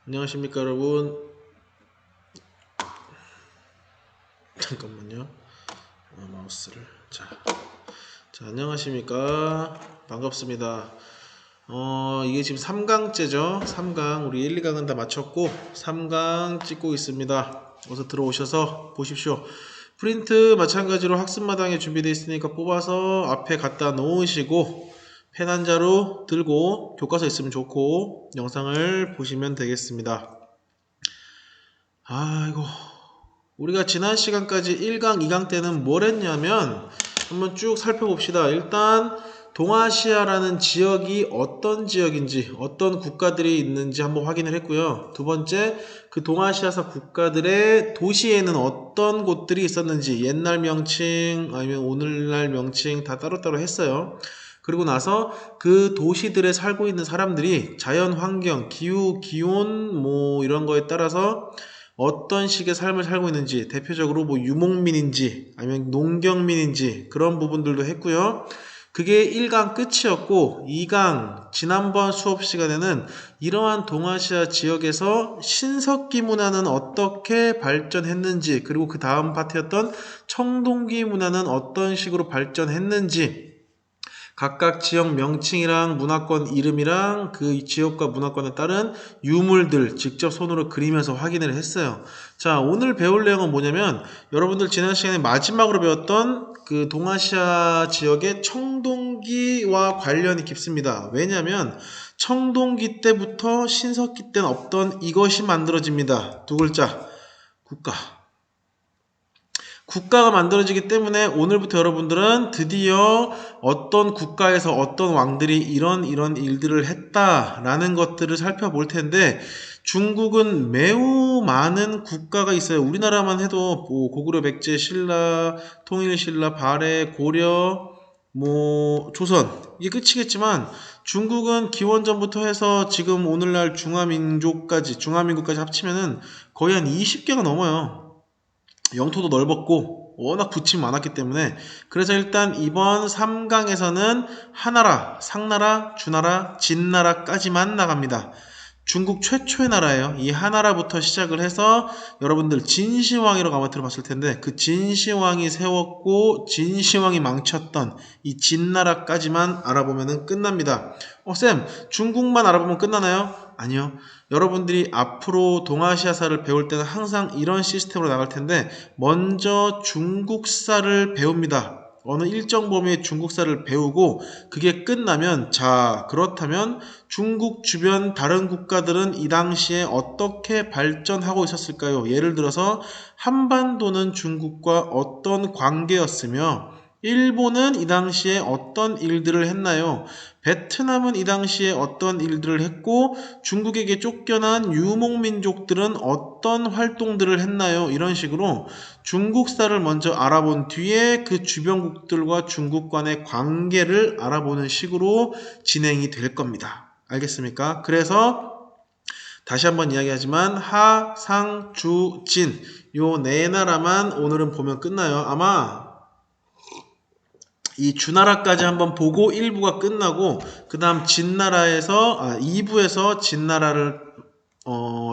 안녕하십니까 여러분. 잠깐만요. 마우스를 자 안녕하십니까. 반갑습니다. 이게 지금 3강째죠. 3강 우리 1, 2강은 다 마쳤고 3강 찍고 있습니다. 어서 들어오셔서 보십시오. 프린트 마찬가지로 학습마당에 준비되어 있으니까 뽑아서 앞에 갖다 놓으시고 펜 한 자루 들고 교과서 있으면 좋고 영상을 보시면 되겠습니다. 아이고, 우리가 지난 시간까지 1강, 2강 때는 뭘 했냐면 한번 쭉 살펴봅시다. 일단 동아시아라는 지역이 어떤 지역인지, 어떤 국가들이 있는지 한번 확인을 했고요. 두 번째, 그 동아시아사 국가들의 도시에는 어떤 곳들이 있었는지, 옛날 명칭 아니면 오늘날 명칭 다 따로따로 했어요. 그리고 나서 그 도시들에 살고 있는 사람들이 자연 환경, 기후, 기온 뭐 이런 거에 따라서 어떤 식의 삶을 살고 있는지, 대표적으로 뭐 유목민인지 아니면 농경민인지 그런 부분들도 했고요. 그게 1강 끝이었고 2강 지난번 수업 시간에는 이러한 동아시아 지역에서 신석기 문화는 어떻게 발전했는지, 그리고 그 다음 파트였던 청동기 문화는 어떤 식으로 발전했는지, 각각 지역 명칭이랑 문화권 이름이랑 그 지역과 문화권에 따른 유물들 직접 손으로 그리면서 확인을 했어요. 자, 오늘 배울 내용은 뭐냐면 여러분들 지난 시간에 마지막으로 배웠던 그 동아시아 지역의 청동기와 관련이 깊습니다. 왜냐하면 청동기 때부터 신석기 때는 없던 이것이 만들어집니다. 두 글자, 국가. 국가가 만들어지기 때문에 오늘부터 여러분들은 드디어 어떤 국가에서 어떤 왕들이 이런 일들을 했다라는 것들을 살펴볼 텐데, 중국은 매우 많은 국가가 있어요. 우리나라만 해도 뭐 고구려, 백제, 신라, 통일, 신라, 발해, 고려, 뭐 조선, 이게 끝이겠지만 중국은 기원전부터 해서 지금 오늘날 중화민국까지 합치면은 거의 한 20개가 넘어요. 영토도 넓었고 워낙 부침이 많았기 때문에. 그래서 일단 이번 3강에서는 하나라, 상나라, 주나라, 진나라까지만 나갑니다. 중국 최초의 나라예요. 이 하나라부터 시작을 해서 여러분들 진시황이라고 아마 들어봤을 텐데, 그 진시황이 세웠고 진시황이 망쳤던 이 진나라까지만 알아보면 끝납니다. 쌤, 중국만 알아보면 끝나나요? 아니요. 여러분들이 앞으로 동아시아사를 배울 때는 항상 이런 시스템으로 나갈 텐데, 먼저 중국사를 배웁니다. 어느 일정 범위의 중국사를 배우고 그게 끝나면, 자, 그렇다면 중국 주변 다른 국가들은 이 당시에 어떻게 발전하고 있었을까요? 예를 들어서 한반도는 중국과 어떤 관계였으며, 일본은 이 당시에 어떤 일들을 했나요? 베트남은 이 당시에 어떤 일들을 했고, 중국에게 쫓겨난 유목민족들은 어떤 활동들을 했나요? 이런 식으로 중국사를 먼저 알아본 뒤에 그 주변국들과 중국 간의 관계를 알아보는 식으로 진행이 될 겁니다. 알겠습니까? 그래서 다시 한번 이야기하지만 하, 상, 주, 진, 요 네 나라만 오늘은 보면 끝나요. 아마 이 주나라까지 한번 보고 1부가 끝나고, 그 다음 진나라에서 2부에서 진나라를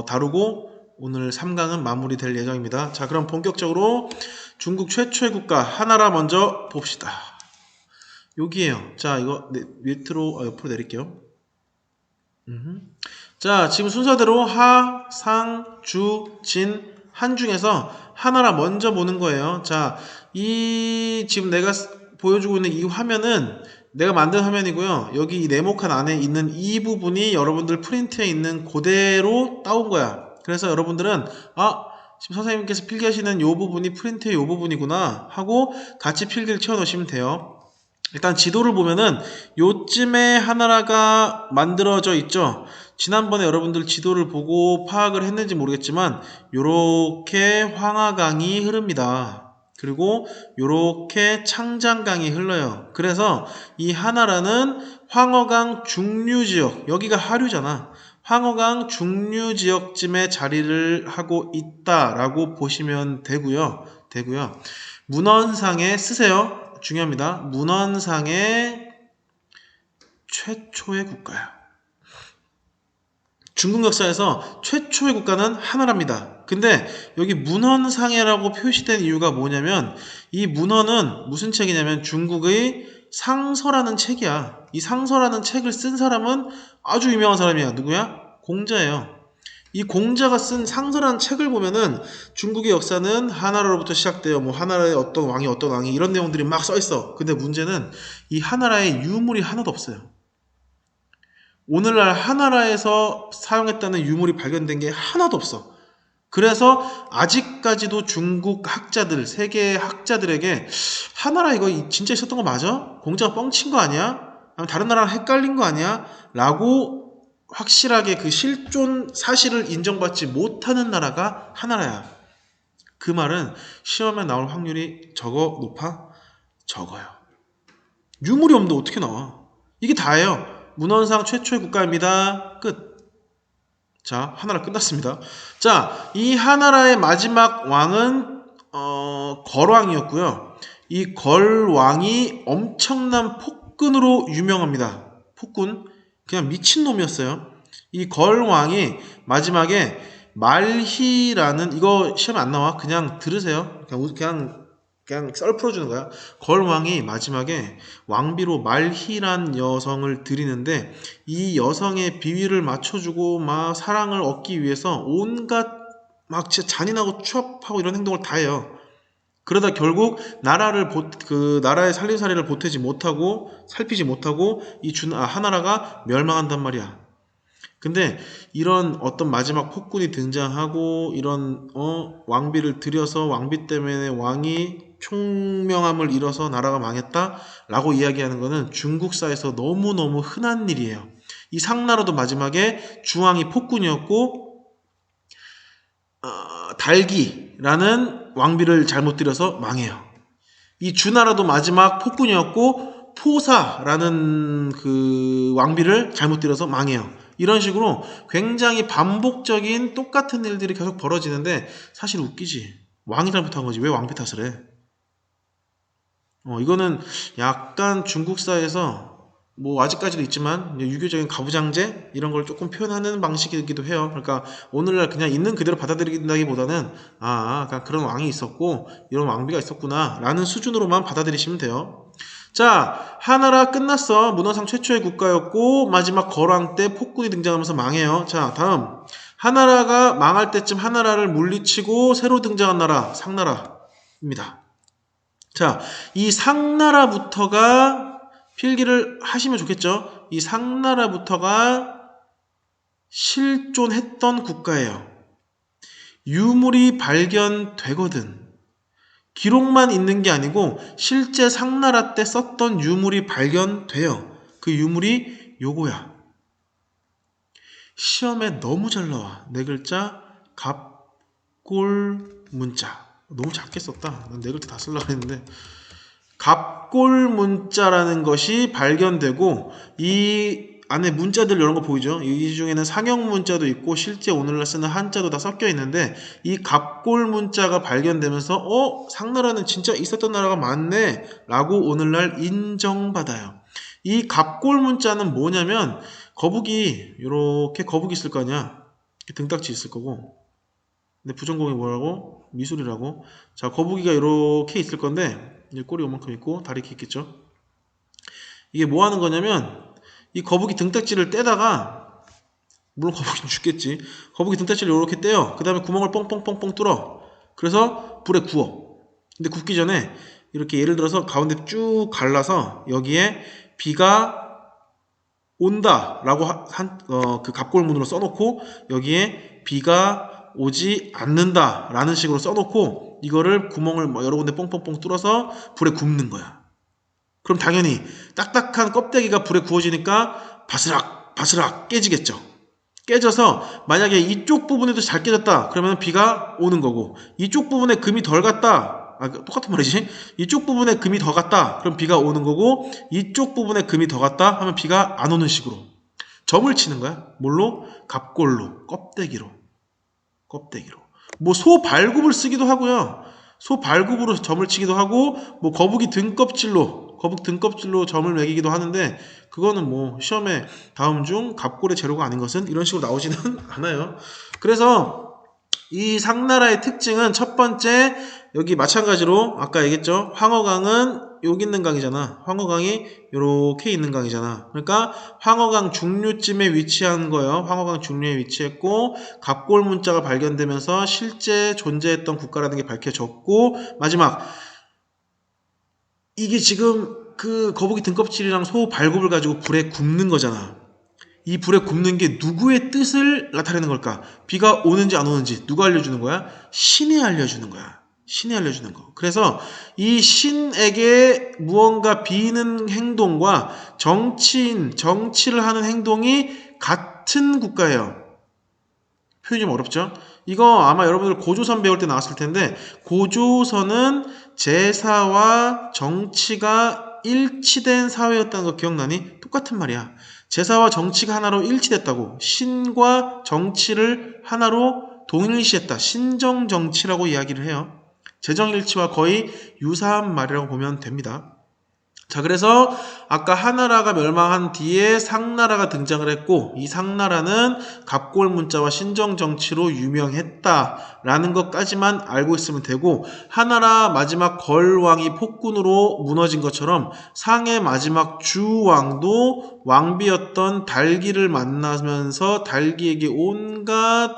다루고 오늘 3강은 마무리될 예정입니다. 자, 그럼 본격적으로 중국 최초의 국가 하나라 먼저 봅시다. 여기에요. 자, 이거 밑으로 옆으로 내릴게요. 자, 지금 순서대로 하, 상, 주, 진, 한 중에서 하나라 먼저 보는 거예요. 자, 이 지금 내가 보여주고 있는 이 화면은 내가 만든 화면이고요. 여기 이 네모칸 안에 있는 이 부분이 여러분들 프린트에 있는 그대로 따온 거야. 그래서 여러분들은 지금 선생님께서 필기하시는 이 부분이 프린트의 이 부분이구나 하고 같이 필기를 채워 넣으시면 돼요. 일단 지도를 보면은 요쯤에 하나라가 만들어져 있죠. 지난번에 여러분들 지도를 보고 파악을 했는지 모르겠지만 요렇게 황하강이 흐릅니다. 그리고 요렇게 창장강이 흘러요. 그래서 이 하나라는 황허강 중류지역, 여기가 하류잖아. 황허강 중류지역쯤에 자리를 하고 있다라고 보시면 되고요. 문헌상에 쓰세요. 중요합니다. 문헌상의 최초의 국가야. 중국 역사에서 최초의 국가는 하나랍니다. 근데 여기 문헌상해라고 표시된 이유가 뭐냐면 이 문헌은 무슨 책이냐면 중국의 상서라는 책이야. 이 상서라는 책을 쓴 사람은 아주 유명한 사람이야. 누구야? 공자예요. 이 공자가 쓴 상서라는 책을 보면은 중국의 역사는 하나라로부터 시작되어 뭐 하나라의 어떤 왕이 이런 내용들이 막 써있어. 근데 문제는 이 하나라에 유물이 하나도 없어요. 오늘날 하나라에서 사용했다는 유물이 발견된 게 하나도 없어. 그래서 아직까지도 중국 학자들, 세계 학자들에게 하나라 이거 진짜 있었던 거 맞아? 공자가 뻥친 거 아니야? 아니면 다른 나라랑 헷갈린 거 아니야? 라고 확실하게 그 실존 사실을 인정받지 못하는 나라가 하나라야. 그 말은 시험에 나올 확률이 높아? 적어요. 유물이 없는데 어떻게 나와? 이게 다예요. 문헌상 최초의 국가입니다. 끝. 자, 하나라 끝났습니다. 자, 이 하나라의 마지막 왕은 걸왕이었고요. 이 걸왕이 엄청난 폭군으로 유명합니다. 폭군. 그냥 미친놈이었어요. 이 걸왕이 마지막에 말희라는, 이거 시험에 안 나와. 그냥 들으세요. 그냥 썰 풀어주는 거야. 걸왕이 마지막에 왕비로 말희란 여성을 들이는데 이 여성의 비위를 맞춰주고 막 사랑을 얻기 위해서 온갖 막 진짜 잔인하고 추악하고 이런 행동을 다 해요. 그러다 결국 나라의 살림살이를 살피지 못하고 하나라가 멸망한단 말이야. 근데 이런 어떤 마지막 폭군이 등장하고 이런 왕비를 들여서 왕비 때문에 왕이 총명함을 잃어서 나라가 망했다 라고 이야기하는 것은 중국사에서 너무너무 흔한 일이에요. 이 상나라도 마지막에 주왕이 폭군이었고 달기라는 왕비를 잘못 들여서 망해요. 이 주나라도 마지막 폭군이었고 포사라는 그 왕비를 잘못 들여서 망해요. 이런 식으로 굉장히 반복적인 똑같은 일들이 계속 벌어지는데 사실 웃기지. 왕이 잘못한 거지. 왜 왕비 탓을 해? 이거는 약간 중국사에서 뭐 아직까지도 있지만 유교적인 가부장제 이런 걸 조금 표현하는 방식이기도 해요. 그러니까 오늘날 그냥 있는 그대로 받아들인다기보다는 그냥 그런 왕이 있었고 이런 왕비가 있었구나 라는 수준으로만 받아들이시면 돼요. 자, 하나라 끝났어. 문헌상 최초의 국가였고 마지막 걸왕 때 폭군이 등장하면서 망해요. 자, 다음 하나라가 망할 때쯤 하나라를 물리치고 새로 등장한 나라 상나라입니다. 자, 이 상나라부터가 필기를 하시면 좋겠죠. 이 상나라부터가 실존했던 국가예요. 유물이 발견되거든. 기록만 있는 게 아니고 실제 상나라 때 썼던 유물이 발견돼요. 그 유물이 요거야. 시험에 너무 잘 나와. 네 글자 갑골문자. 너무 작게 썼다. 난 네 글자 다 쓰려고 했는데 갑골문자라는 것이 발견되고 이 안에 문자들 이런 거 보이죠? 이 중에는 상형 문자도 있고 실제 오늘날 쓰는 한자도 다 섞여 있는데 이 갑골문자가 발견되면서 상나라는 진짜 있었던 나라가 맞네 라고 오늘날 인정받아요. 이 갑골문자는 뭐냐면 거북이 이렇게 거북이 있을 거 아니야. 등딱지 있을 거고 근데 부전공이 뭐라고? 미술이라고. 자, 거북이가 이렇게 있을 건데 꼬리 요만큼 있고 다리 이렇게 있겠죠. 이게 뭐 하는 거냐면 이 거북이 등딱지를 떼다가 물론 거북이는 죽겠지. 거북이 등딱지를 이렇게 떼요. 그 다음에 구멍을 뻥뻥뻥뻥 뚫어. 그래서 불에 구워. 근데 굽기 전에 이렇게 예를 들어서 가운데 쭉 갈라서 여기에 비가 온다 라고 그 갑골문으로 써놓고 여기에 비가 오지 않는다 라는 식으로 써놓고 이거를 구멍을 여러 군데 뻥뻥뻥 뚫어서 불에 굽는 거야. 그럼 당연히 딱딱한 껍데기가 불에 구워지니까 바스락 깨지겠죠. 깨져서 만약에 이쪽 부분에도 잘 깨졌다 그러면 비가 오는 거고 이쪽 부분에 금이 덜 갔다 똑같은 말이지. 이쪽 부분에 금이 더 갔다 그럼 비가 오는 거고 이쪽 부분에 금이 더 갔다 하면 비가 안 오는 식으로 점을 치는 거야. 뭘로? 갑골로 껍데기로 뭐 소 발굽을 쓰기도 하고요. 소 발굽으로 점을 치기도 하고 뭐 거북이 등껍질로 거북 등껍질로 점을 매기기도 하는데 그거는 뭐 시험에 다음 중 갑골의 재료가 아닌 것은 이런 식으로 나오지는 않아요. 그래서 이 상나라의 특징은 첫 번째, 여기 마찬가지로 아까 얘기했죠. 황허강은 여기 있는 강이잖아. 황허강이 이렇게 있는 강이잖아. 그러니까 황허강 중류쯤에 위치한 거예요. 황허강 중류에 위치했고 갑골 문자가 발견되면서 실제 존재했던 국가라는 게 밝혀졌고, 마지막 이게 지금 그 거북이 등껍질이랑 소 발굽을 가지고 불에 굽는 거잖아. 이 불에 굽는 게 누구의 뜻을 나타내는 걸까? 비가 오는지 안 오는지 누가 알려주는 거야? 신이 알려주는 거야. 신이 알려주는 거. 그래서 이 신에게 무언가 비는 행동과 정치를 하는 행동이 같은 국가예요. 표현이 좀 어렵죠? 이거 아마 여러분들 고조선 배울 때 나왔을 텐데, 고조선은 제사와 정치가 일치된 사회였다는 거 기억나니? 똑같은 말이야. 제사와 정치가 하나로 일치됐다고. 신과 정치를 하나로 동일시했다. 신정정치라고 이야기를 해요. 재정일치와 거의 유사한 말이라고 보면 됩니다. 자, 그래서 아까 하나라가 멸망한 뒤에 상나라가 등장을 했고, 이 상나라는 갑골 문자와 신정정치로 유명했다라는 것까지만 알고 있으면 되고, 하나라 마지막 걸왕이 폭군으로 무너진 것처럼 상의 마지막 주왕도 왕비였던 달기를 만나면서 달기에게 온갖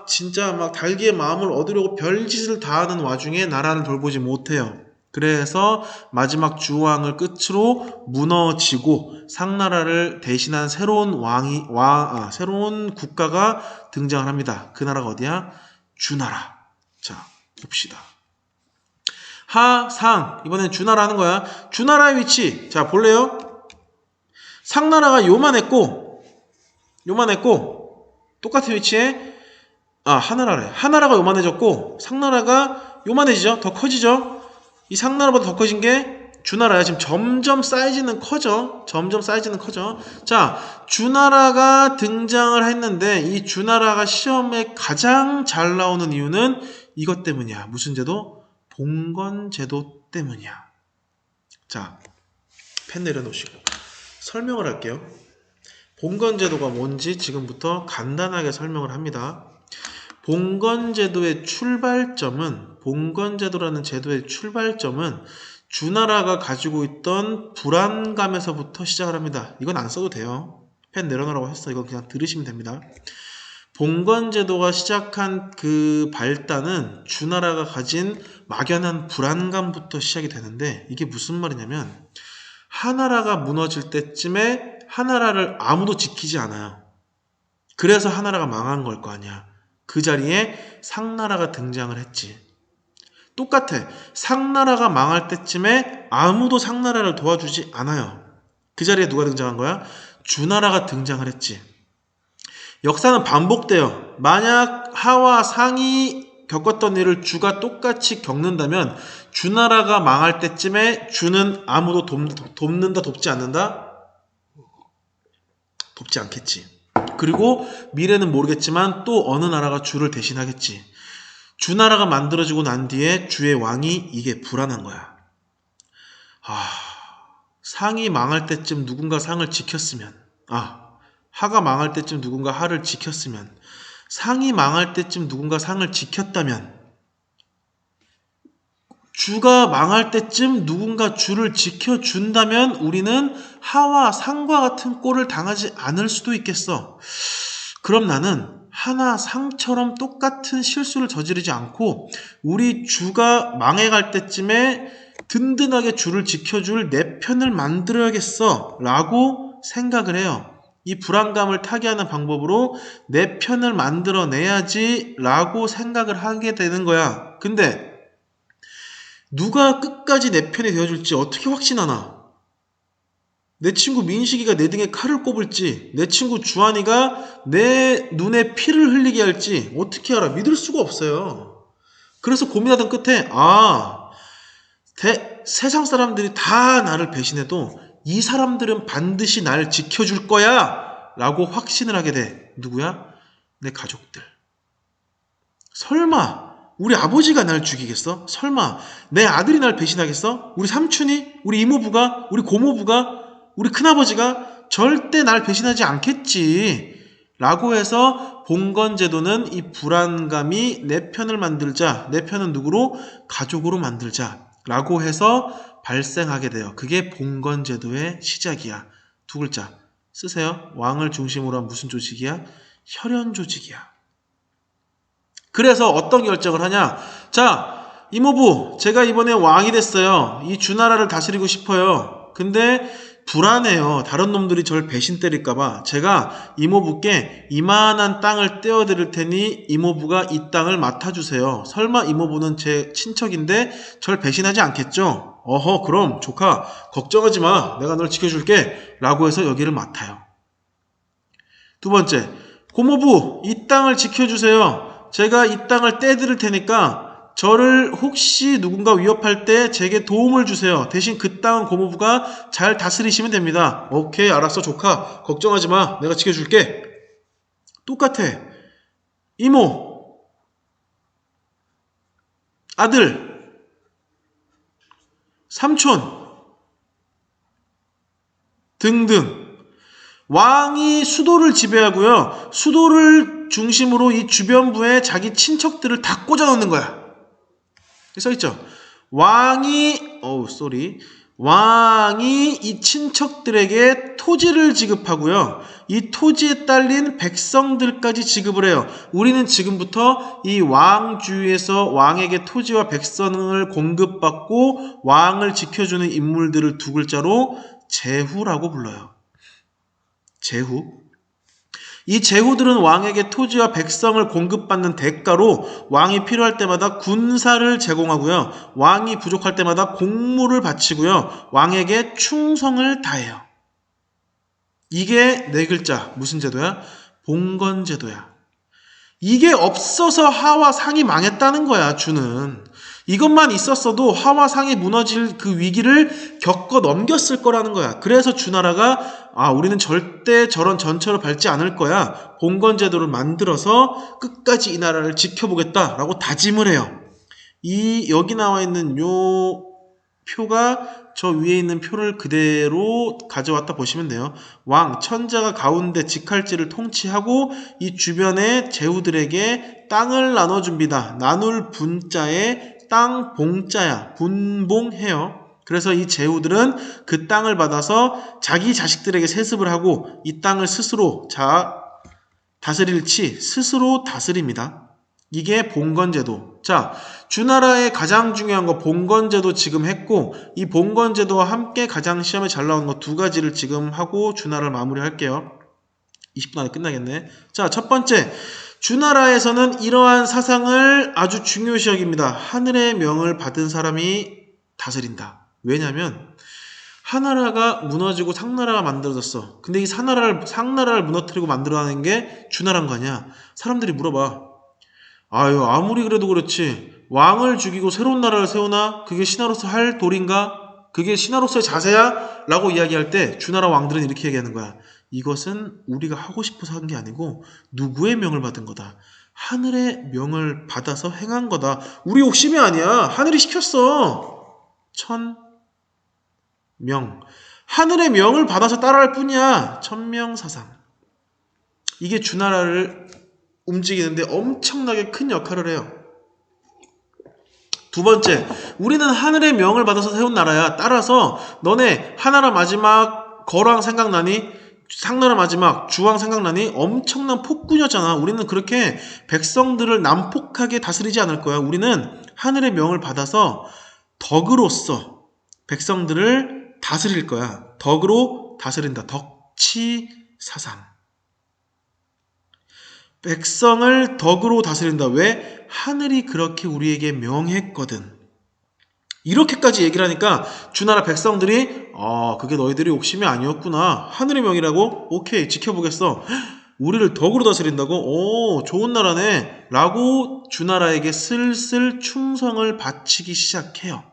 진짜 달기의 마음을 얻으려고 별짓을 다 하는 와중에 나라를 돌보지 못해요. 그래서 마지막 주왕을 끝으로 무너지고 상나라를 대신한 새로운 새로운 국가가 등장을 합니다. 그 나라가 어디야? 주나라. 자, 봅시다. 하상. 이번엔 주나라 하는 거야. 주나라의 위치. 자, 볼래요? 상나라가 요만했고, 똑같은 위치에, 하나라래. 하나라가 요만해졌고, 상나라가 요만해지죠? 더 커지죠? 이 상나라보다 더 커진 게 주나라야. 지금 점점 사이즈는 커져. 자, 주나라가 등장을 했는데 이 주나라가 시험에 가장 잘 나오는 이유는 이것 때문이야. 무슨 제도? 봉건제도 때문이야. 자, 펜 내려놓으시고 설명을 할게요. 봉건제도가 뭔지 지금부터 간단하게 설명을 합니다. 봉건제도라는 제도의 출발점은 주나라가 가지고 있던 불안감에서부터 시작을 합니다. 이건 안 써도 돼요. 펜 내려놓으라고 했어. 이건 그냥 들으시면 됩니다. 봉건제도가 시작한 그 발단은 주나라가 가진 막연한 불안감부터 시작이 되는데, 이게 무슨 말이냐면 하나라가 무너질 때쯤에 하나라를 아무도 지키지 않아요. 그래서 하나라가 망한 걸 거 아니야. 그 자리에 상나라가 등장을 했지. 똑같아. 상나라가 망할 때쯤에 아무도 상나라를 도와주지 않아요. 그 자리에 누가 등장한 거야? 주나라가 등장을 했지. 역사는 반복돼요. 만약 하와 상이 겪었던 일을 주가 똑같이 겪는다면 주나라가 망할 때쯤에 주는 아무도 돕는다, 돕지 않는다? 돕지 않겠지. 그리고 미래는 모르겠지만 또 어느 나라가 주를 대신하겠지. 주나라가 만들어지고 난 뒤에 주의 왕이 이게 불안한 거야. 상이 망할 때쯤 누군가 상을 지켰으면, 하가 망할 때쯤 누군가 하를 지켰으면, 상이 망할 때쯤 누군가 상을 지켰다면, 주가 망할 때쯤 누군가 주를 지켜준다면 우리는 하와 상과 같은 꼴을 당하지 않을 수도 있겠어. 그럼 나는 하나 상처럼 똑같은 실수를 저지르지 않고 우리 주가 망해갈 때쯤에 든든하게 주를 지켜줄 내 편을 만들어야겠어 라고 생각을 해요. 이 불안감을 타개하는 방법으로 내 편을 만들어내야지 라고 생각을 하게 되는 거야. 근데 누가 끝까지 내 편이 되어줄지 어떻게 확신하나? 내 친구 민식이가 내 등에 칼을 꼽을지, 내 친구 주한이가 내 눈에 피를 흘리게 할지 어떻게 알아? 믿을 수가 없어요. 그래서 고민하던 끝에 세상 사람들이 다 나를 배신해도 이 사람들은 반드시 날 지켜줄 거야 라고 확신을 하게 돼. 누구야? 내 가족들. 설마 우리 아버지가 날 죽이겠어? 설마 내 아들이 날 배신하겠어? 우리 삼촌이? 우리 이모부가? 우리 고모부가? 우리 큰아버지가? 절대 날 배신하지 않겠지. 라고 해서 봉건제도는 이 불안감이 내 편을 만들자, 내 편은 누구로? 가족으로 만들자 라고 해서 발생하게 돼요. 그게 봉건제도의 시작이야. 두 글자 쓰세요. 왕을 중심으로 한 무슨 조직이야? 혈연 조직이야. 그래서 어떤 결정을 하냐? 자, 이모부, 제가 이번에 왕이 됐어요. 이 주나라를 다스리고 싶어요. 근데 불안해요. 다른 놈들이 저를 배신 때릴까봐. 제가 이모부께 이만한 땅을 떼어드릴 테니 이모부가 이 땅을 맡아주세요. 설마 이모부는 제 친척인데 절 배신하지 않겠죠? 어허, 그럼 조카 걱정하지 마. 내가 널 지켜줄게. 라고 해서 여기를 맡아요. 두 번째, 고모부, 이 땅을 지켜주세요. 제가 이 땅을 떼드릴 테니까 저를 혹시 누군가 위협할 때 제게 도움을 주세요. 대신 그 땅은 고모부가 잘 다스리시면 됩니다. 오케이, 알았어, 조카. 걱정하지 마. 내가 지켜줄게. 똑같아. 이모, 아들, 삼촌 등등. 왕이 수도를 지배하고요. 수도를 중심으로 이 주변부에 자기 친척들을 다 꽂아 넣는 거야. 써있죠? 왕이 이 친척들에게 토지를 지급하고요. 이 토지에 딸린 백성들까지 지급을 해요. 우리는 지금부터 이 왕주위에서 왕에게 토지와 백성을 공급받고 왕을 지켜주는 인물들을 두 글자로 제후라고 불러요. 제후. 이 제후들은 왕에게 토지와 백성을 공급받는 대가로 왕이 필요할 때마다 군사를 제공하고요. 왕이 부족할 때마다 공물을 바치고요. 왕에게 충성을 다해요. 이게 네 글자. 무슨 제도야? 봉건제도야. 이게 없어서 하와 상이 망했다는 거야, 주는. 이것만 있었어도 하와 상이 무너질 그 위기를 겪어 넘겼을 거라는 거야. 그래서 주나라가 우리는 절대 저런 전철을 밟지 않을 거야. 봉건제도를 만들어서 끝까지 이 나라를 지켜보겠다라고 다짐을 해요. 여기 나와 있는 요 표가 저 위에 있는 표를 그대로 가져왔다 보시면 돼요. 왕, 천자가 가운데 직할지를 통치하고 이 주변의 제후들에게 땅을 나눠줍니다. 나눌 분자에 땅 봉자야. 분봉해요. 그래서 이 제후들은 그 땅을 받아서 자기 자식들에게 세습을 하고 이 땅을 스스로 다스릴지 스스로 다스립니다. 이게 봉건제도. 자, 주나라의 가장 중요한 거 봉건제도 지금 했고 이 봉건제도와 함께 가장 시험에 잘 나오는 거 두 가지를 지금 하고 주나라를 마무리할게요. 20분 안에 끝나겠네. 자, 첫 번째, 주나라에서는 이러한 사상을 아주 중요시 여깁니다. 하늘의 명을 받은 사람이 다스린다. 왜냐면 하나라가 무너지고 상나라가 만들어졌어. 근데 이 상나라를 무너뜨리고 만들어내는 게 주나라인 거 아니야. 사람들이 물어봐. 아무리 그래도 그렇지 왕을 죽이고 새로운 나라를 세우나? 그게 신하로서 할 도리인가? 그게 신하로서의 자세야? 라고 이야기할 때 주나라 왕들은 이렇게 얘기하는 거야. 이것은 우리가 하고 싶어서 한 게 아니고 누구의 명을 받은 거다. 하늘의 명을 받아서 행한 거다. 우리 욕심이 아니야. 하늘이 시켰어. 천명. 하늘의 명을 받아서 따라할 뿐이야. 천명사상. 이게 주나라를 움직이는데 엄청나게 큰 역할을 해요. 두 번째, 우리는 하늘의 명을 받아서 세운 나라야. 따라서 너네 하나라 마지막 거랑 생각나니? 상나라 마지막 주왕 생각나니? 엄청난 폭군이었잖아. 우리는 그렇게 백성들을 난폭하게 다스리지 않을 거야. 우리는 하늘의 명을 받아서 덕으로서 백성들을 다스릴 거야. 덕으로 다스린다. 덕치사상. 백성을 덕으로 다스린다. 왜? 하늘이 그렇게 우리에게 명했거든. 이렇게까지 얘기를 하니까 주나라 백성들이 그게 너희들이 욕심이 아니었구나. 하늘의 명이라고? 오케이, 지켜보겠어. 우리를 덕으로 다스린다고? 좋은 나라네. 라고 주나라에게 슬슬 충성을 바치기 시작해요.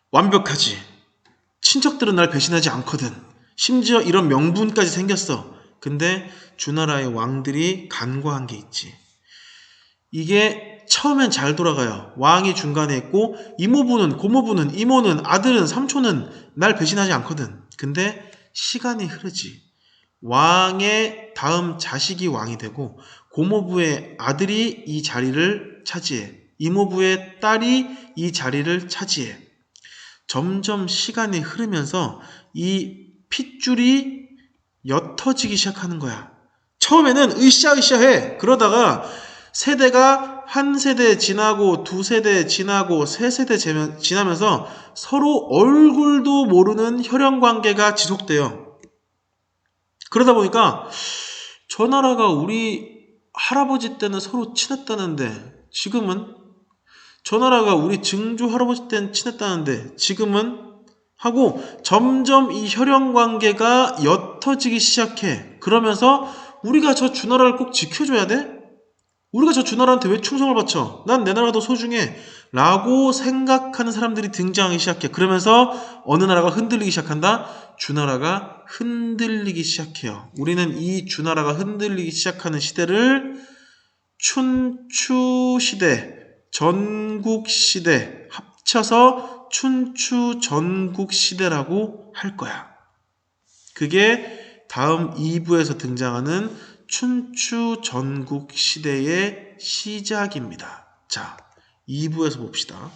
완벽하지. 친척들은 날 배신하지 않거든. 심지어 이런 명분까지 생겼어. 근데 주나라의 왕들이 간과한 게 있지. 이게 처음엔 잘 돌아가요. 왕이 중간에 있고 이모부는 고모부는 이모는 아들은 삼촌은 날 배신하지 않거든. 근데 시간이 흐르지. 왕의 다음 자식이 왕이 되고 고모부의 아들이 이 자리를 차지해. 이모부의 딸이 이 자리를 차지해. 점점 시간이 흐르면서 이 핏줄이 옅어지기 시작하는 거야. 처음에는 으쌰으쌰해. 그러다가 세대가 한 세대 지나고 두 세대 지나고 세 세대 지나면서 서로 얼굴도 모르는 혈연 관계가 지속돼요. 그러다 보니까 저 나라가 우리 할아버지 때는 서로 친했다는데 지금은 저 나라가 우리 증조 할아버지 때는 친했다는데 지금은 하고 점점 이 혈연 관계가 옅어지기 시작해. 그러면서 우리가 저 주나라를 꼭 지켜줘야 돼? 우리가 저 주나라한테 왜 충성을 바쳐? 난 내 나라가 더 소중해. 라고 생각하는 사람들이 등장하기 시작해. 그러면서 어느 나라가 흔들리기 시작한다? 주나라가 흔들리기 시작해요. 우리는 이 주나라가 흔들리기 시작하는 시대를 춘추시대, 전국시대 합쳐서 춘추전국시대라고 할 거야. 그게 다음 2부에서 등장하는 춘추전국시대의 시작입니다. 자, 2부에서 봅시다.